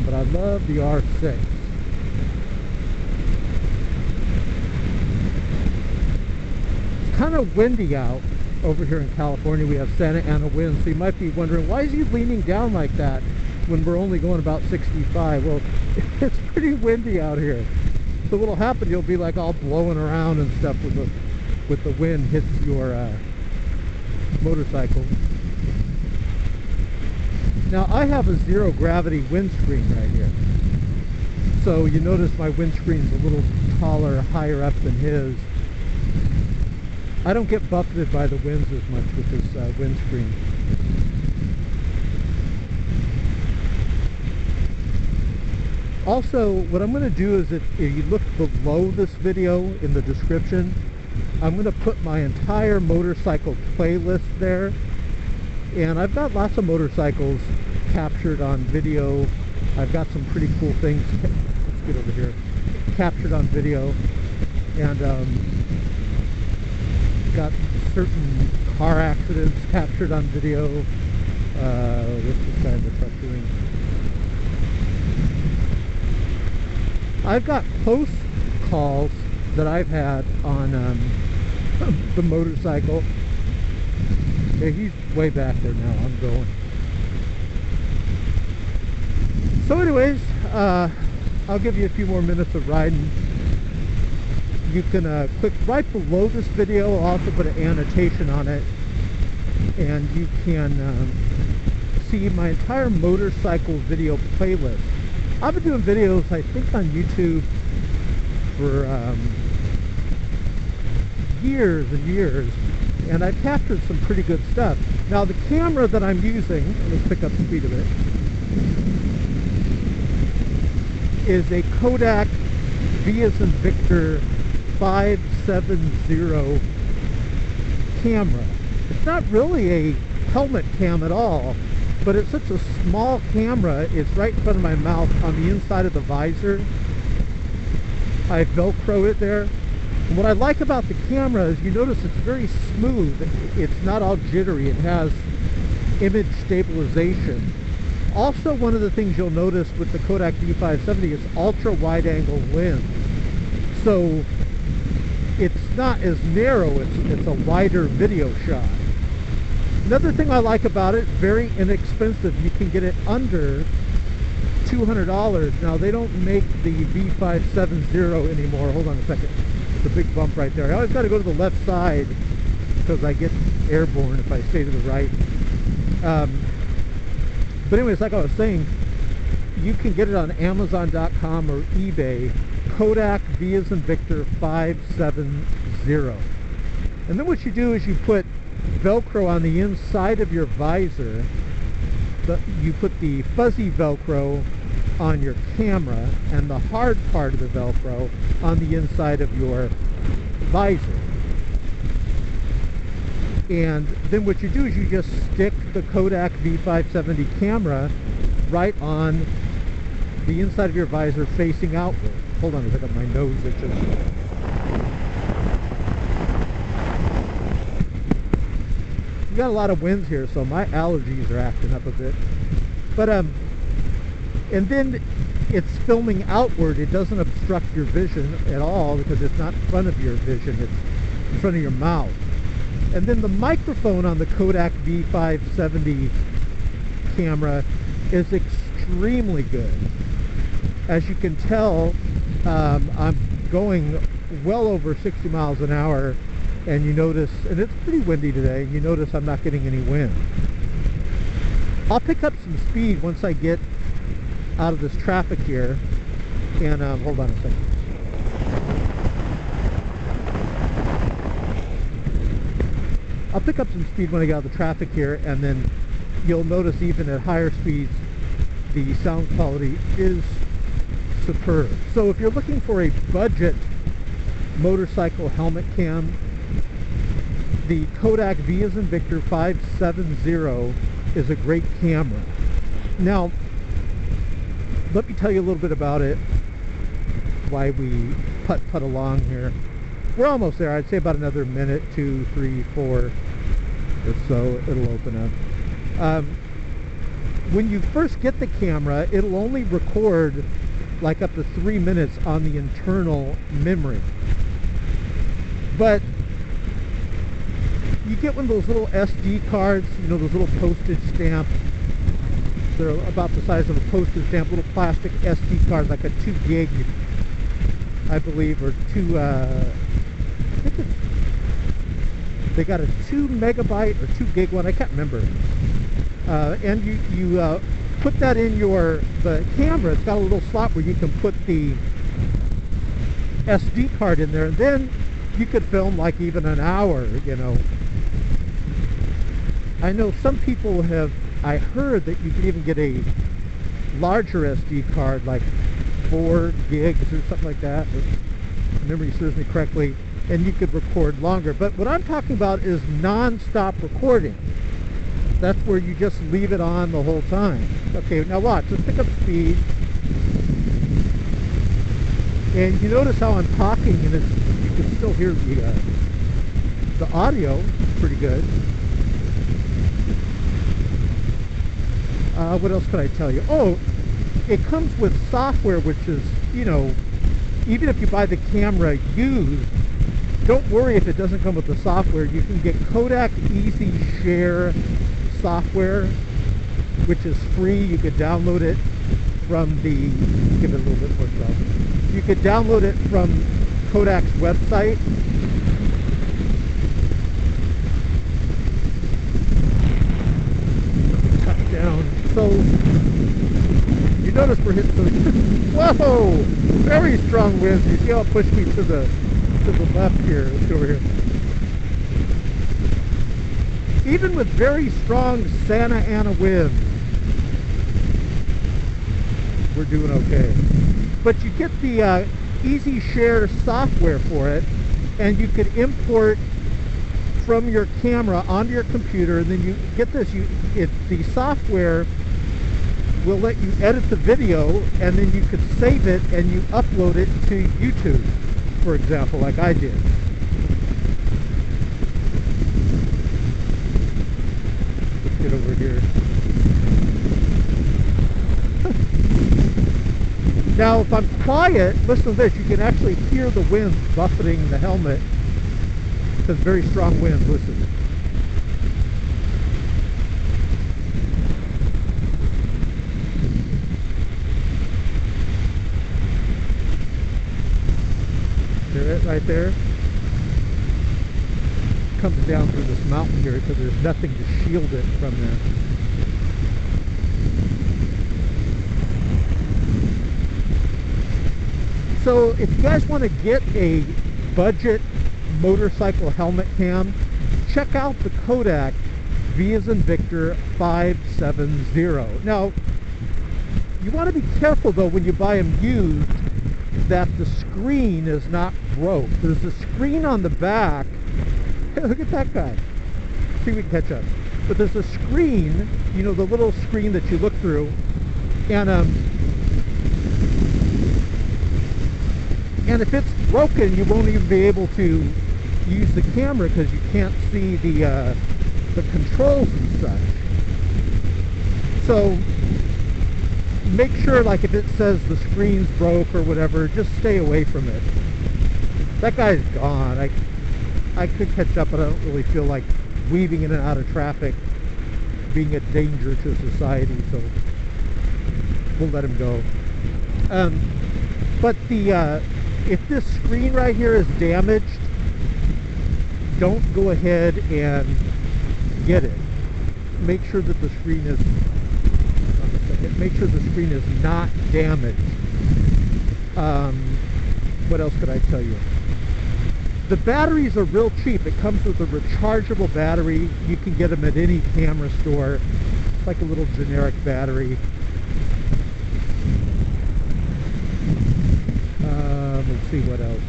but I love the R6. It's kind of windy out over here in California. We have Santa Ana winds, so you might be wondering, why is he leaning down like that when we're only going about 65? Well, it's pretty windy out here. So what'll happen, you'll be like all blowing around and stuff with the wind hits your motorcycle. Now I have a zero gravity windscreen right here. So you notice my windscreen's a little taller, higher up than his. I don't get buffeted by the winds as much with this windscreen. Also, what I'm going to do is, if you look below this video in the description, I'm going to put my entire motorcycle playlist there. And I've got lots of motorcycles captured on video. I've got some pretty cool things, let's get over here, captured on video. And got certain car accidents captured on video. What's this guy in the truck doing? I've got close calls that I've had on the motorcycle. Okay, he's way back there now. I'm going. So anyways, I'll give you a few more minutes of riding. You can click right below this video. I'll also put an annotation on it, and you can see my entire motorcycle video playlist. I've been doing videos, I think, on YouTube for years and years, and I've captured some pretty good stuff. Now the camera that I'm using, let's pick up the speed of it, is a Kodak V as in Victor 570 camera. It's not really a helmet cam at all, but it's such a small camera. It's right in front of my mouth on the inside of the visor. I Velcro it there. And what I like about the camera is, you notice it's very smooth. It's not all jittery. It has image stabilization. Also, one of the things you'll notice with the Kodak V570 is ultra wide angle lens. So it's not as narrow, it's a wider video shot. Another thing I like about it, very inexpensive. You can get it under $200. Now they don't make the V570 anymore. Hold on a second. It's a big bump right there. I always got to go to the left side because I get airborne if I stay to the right. But anyways, like I was saying, you can get it on Amazon.com or eBay. Kodak V as in Victor 570. And then what you do is you put Velcro on the inside of your visor. You put the fuzzy Velcro on your camera and the hard part of the Velcro on the inside of your visor. And then what you do is you just stick the Kodak V570 camera right on the inside of your visor facing outward. Hold on a second, my nose itches. We got a lot of winds here, so my allergies are acting up a bit. But and then it's filming outward. It doesn't obstruct your vision at all because it's not in front of your vision, it's in front of your mouth. And then the microphone on the Kodak V570 camera is extremely good. As you can tell, I'm going well over 60 miles an hour, and you notice, and it's pretty windy today, and you notice I'm not getting any wind. I'll pick up some speed once I get out of this traffic here, and hold on a second. I'll pick up some speed when I get out of the traffic here, and then you'll notice even at higher speeds the sound quality is superb. So if you're looking for a budget motorcycle helmet cam, the Kodak V as in Victor 570 is a great camera. Now, let me tell you a little bit about it, why we putt along here. We're almost there. I'd say about another minute, 2, 3, 4 or so, it'll open up. when you first get the camera, it'll only record like up to 3 minutes on the internal memory. But you get one of those little SD cards, you know, those little postage stamps. They're about the size of a postage stamp, little plastic SD cards, like a 2 gig, I believe, or they got a 2 megabyte or 2 gig one, I can't remember. And you put that in the camera. It's got a little slot where you can put the SD card in there, and then you could film like even an hour, you know. I know some people I heard that you can even get a larger SD card, like 4 gigs or something like that, if memory serves me correctly, and you could record longer. But what I'm talking about is non-stop recording. That's where you just leave it on the whole time. Okay, now watch. Let's pick up speed. And you notice how I'm talking, and you can still hear the audio pretty good. What else could I tell you? Oh, it comes with software, which is, you know, even if you buy the camera used, don't worry if it doesn't come with the software. You can get Kodak Easy Share software, which is free. You could download it from give it a little bit more trouble. You could download it from Kodak's website. Cut down. So you notice we're hitting whoa! Very strong winds. You see how it pushed me to the left here. Let's go over here. Even with very strong Santa Ana winds, we're doing okay. But you get the Easy Share software for it, and you could import from your camera onto your computer, and then you get this. The software will let you edit the video, and then you could save it and you upload it to YouTube, for example, like I did. Get over here. Now, if I'm quiet, listen to this. You can actually hear the winds buffeting the helmet. Because very strong winds. Listen. Hear it right there? Comes down through this mountain here because there's nothing to shield it from there. So if you guys want to get a budget motorcycle helmet cam, check out the Kodak V as in Victor 570. Now, you want to be careful though when you buy them used that the screen is not broke. There's a screen on the back. Hey, look at that guy. See if we can catch up. But there's a screen, you know, the little screen that you look through, and if it's broken, you won't even be able to use the camera because you can't see the controls and such. So make sure, like if it says the screen's broke or whatever, just stay away from it. That guy's gone. I could catch up, but I don't really feel like weaving in and out of traffic, being a danger to society, so we'll let him go. But if this screen right here is damaged, don't go ahead and get it. Make sure that the screen is, make sure the screen is not damaged. What else could I tell you? The batteries are real cheap. It comes with a rechargeable battery. You can get them at any camera store. It's like a little generic battery. Let's see what else.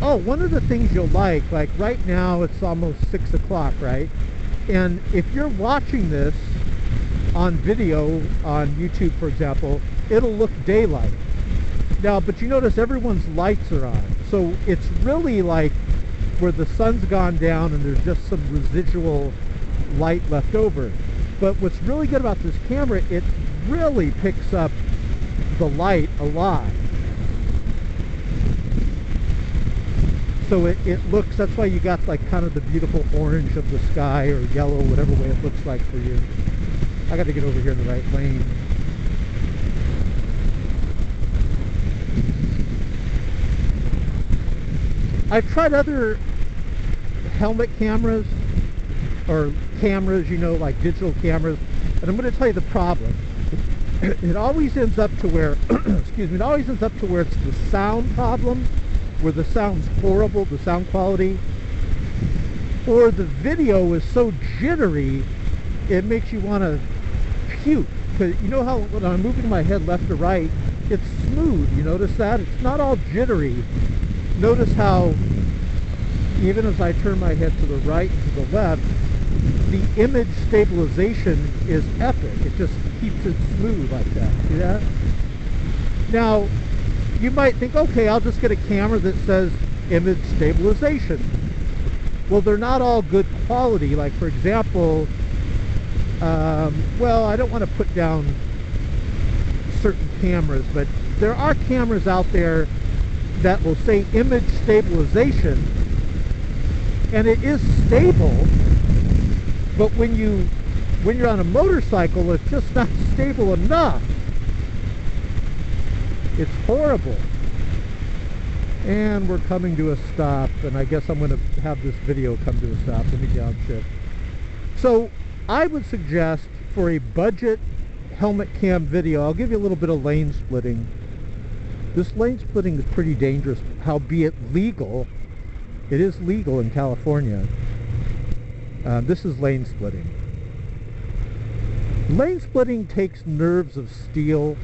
Oh, one of the things you'll like right now it's almost 6 o'clock, right? And if you're watching this on video on YouTube, for example, it'll look daylight. Now, but you notice everyone's lights are on. So it's really like where the sun's gone down and there's just some residual light left over. But what's really good about this camera, it really picks up the light a lot. So it looks, that's why you got like kind of the beautiful orange of the sky, or yellow, whatever way it looks like for you. I got to get over here in the right lane. I've tried other helmet cameras, or cameras, you know, like digital cameras, and I'm going to tell you the problem. It always ends up to where, excuse me, it always ends up to where it's the sound problem, where the sound's horrible, the sound quality, or the video is so jittery, it makes you want to puke. Because you know how when I'm moving my head left to right, it's smooth, you notice that? It's not all jittery. Notice how even as I turn my head to the right and to the left, the image stabilization is epic. It just keeps it smooth like that. See that? Now, you might think, okay, I'll just get a camera that says image stabilization. Well, they're not all good quality. Like, for example, well, I don't want to put down certain cameras, but there are cameras out there that will say image stabilization, and it is stable, but when you're on a motorcycle, it's just not stable enough. It's horrible. And we're coming to a stop, and I guess I'm going to have this video come to a stop. Let me downshift. So I would suggest for a budget helmet cam video, I'll give you a little bit of lane splitting. This lane splitting is pretty dangerous, howbeit legal. It is legal in California. This is lane splitting. Lane splitting takes nerves of steel.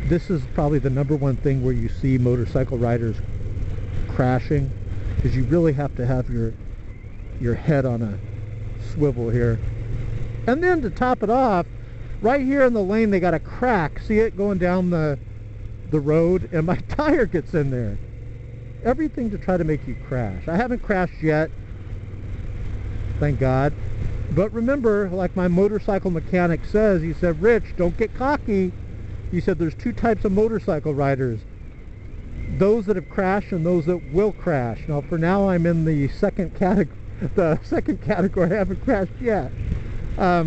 This is probably the #1 thing where you see motorcycle riders crashing, because you really have to have your head on a swivel here. And then to top it off, right here in the lane they got a crack. See it going down the road, and my tire gets in there. Everything to try to make you crash. I haven't crashed yet, thank God. But remember, like my motorcycle mechanic says, he said, Rich, don't get cocky. He said there's 2 types of motorcycle riders. Those that have crashed and those that will crash. Now for now I'm in the second category. I haven't crashed yet. But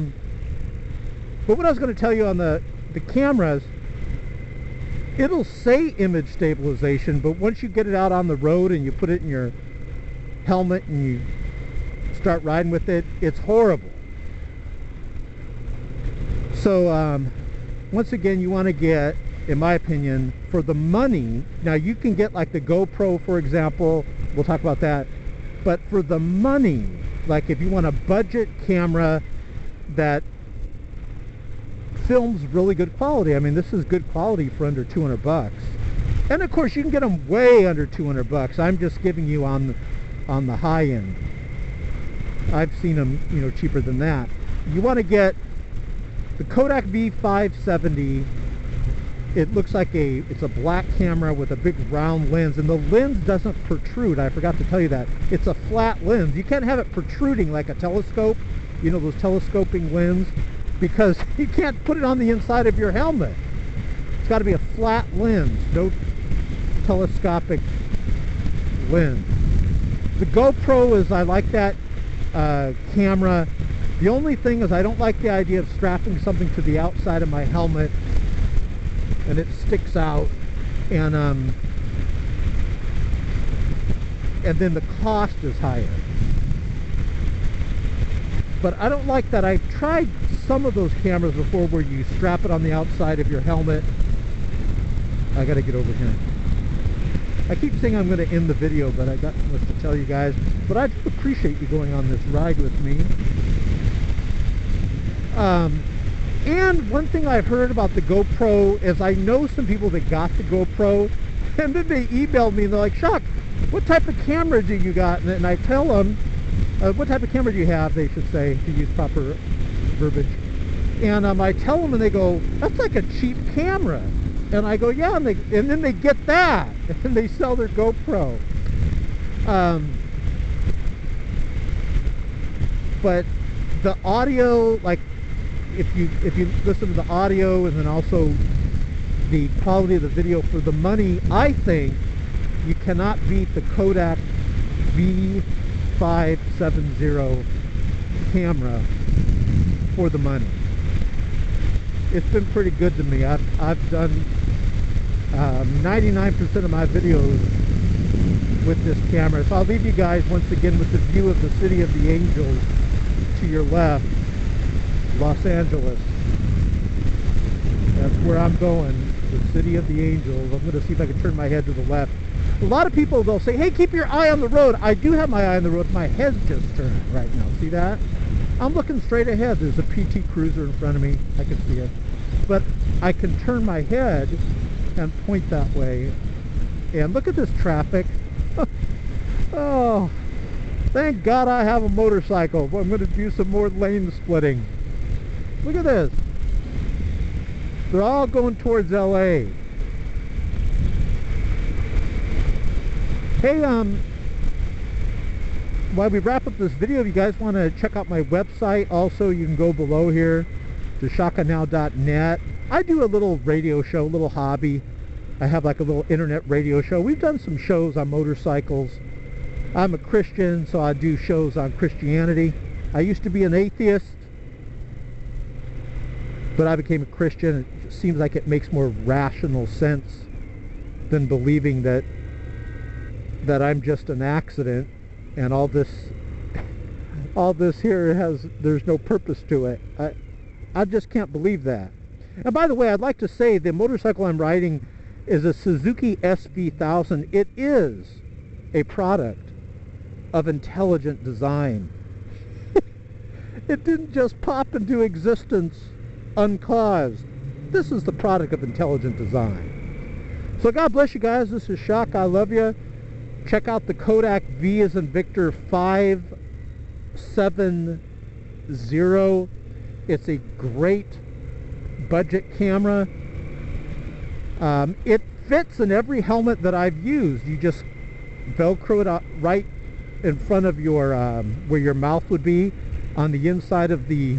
what I was going to tell you on the cameras, it'll say image stabilization, but once you get it out on the road and you put it in your helmet and you start riding with it, it's horrible. So once again, you want to get, in my opinion, for the money, now you can get like the GoPro, for example, we'll talk about that, but for the money, like if you want a budget camera that films really good quality, I mean, this is good quality for under 200 bucks. And of course, you can get them way under 200 bucks. I'm just giving you on the high end. I've seen them, you know, cheaper than that. You want to get the Kodak V570. It looks like it's a black camera with a big round lens, and the lens doesn't protrude. I forgot to tell you that. It's a flat lens. You can't have it protruding like a telescope, you know, those telescoping lens, because you can't put it on the inside of your helmet. It's got to be a flat lens, no telescopic lens. The GoPro is, I like that camera. The only thing is I don't like the idea of strapping something to the outside of my helmet and it sticks out, and then the cost is higher. But I don't like that. I've tried some of those cameras before where you strap it on the outside of your helmet. I gotta get over here. I keep saying I'm going to end the video, but I got so much to tell you guys. But I do appreciate you going on this ride with me. And one thing I've heard about the GoPro is I know some people that got the GoPro, and then they emailed me and they're like, Chuck, what type of camera do you got? And I tell them, what type of camera do you have, they should say, to use proper verbiage. And I tell them, and they go, that's like a cheap camera. And I go, yeah, and then they get that, and they sell their GoPro. but the audio, like if you listen to the audio and then also the quality of the video for the money, I think you cannot beat the Kodak V570 camera for the money. It's been pretty good to me. I've done 99% of my videos with this camera. So I'll leave you guys once again with the view of the City of the Angels to your left, Los Angeles. That's where I'm going, the City of the Angels. I'm going to see if I can turn my head to the left. A lot of people, they'll say, hey, keep your eye on the road. I do have my eye on the road. My head's just turned right now. See that? I'm looking straight ahead. There's a PT Cruiser in front of me. I can see it. But I can turn my head and point that way. And look at this traffic. Oh, thank God I have a motorcycle. I'm going to do some more lane splitting. Look at this. They're all going towards LA. Hey, while we wrap up this video, if you guys want to check out my website, also you can go below here to shakanow.net. I do a little radio show, a little hobby. I have like a little internet radio show. We've done some shows on motorcycles. I'm a Christian, so I do shows on Christianity. I used to be an atheist, but I became a Christian. It seems like it makes more rational sense than believing that I'm just an accident and all this here there's no purpose to it. I just can't believe that. And by the way, I'd like to say the motorcycle I'm riding is a Suzuki SV1000. It is a product of intelligent design. It didn't just pop into existence uncaused. This is the product of intelligent design. So God bless you guys. This is Shak. I love you. Check out the Kodak V as in Victor 570. It's a great budget camera. It fits in every helmet that I've used. You just Velcro it up right in front of your where your mouth would be on the inside of the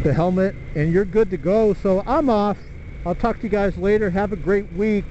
helmet, and you're good to go. So I'm off. I'll talk to you guys later. Have a great week.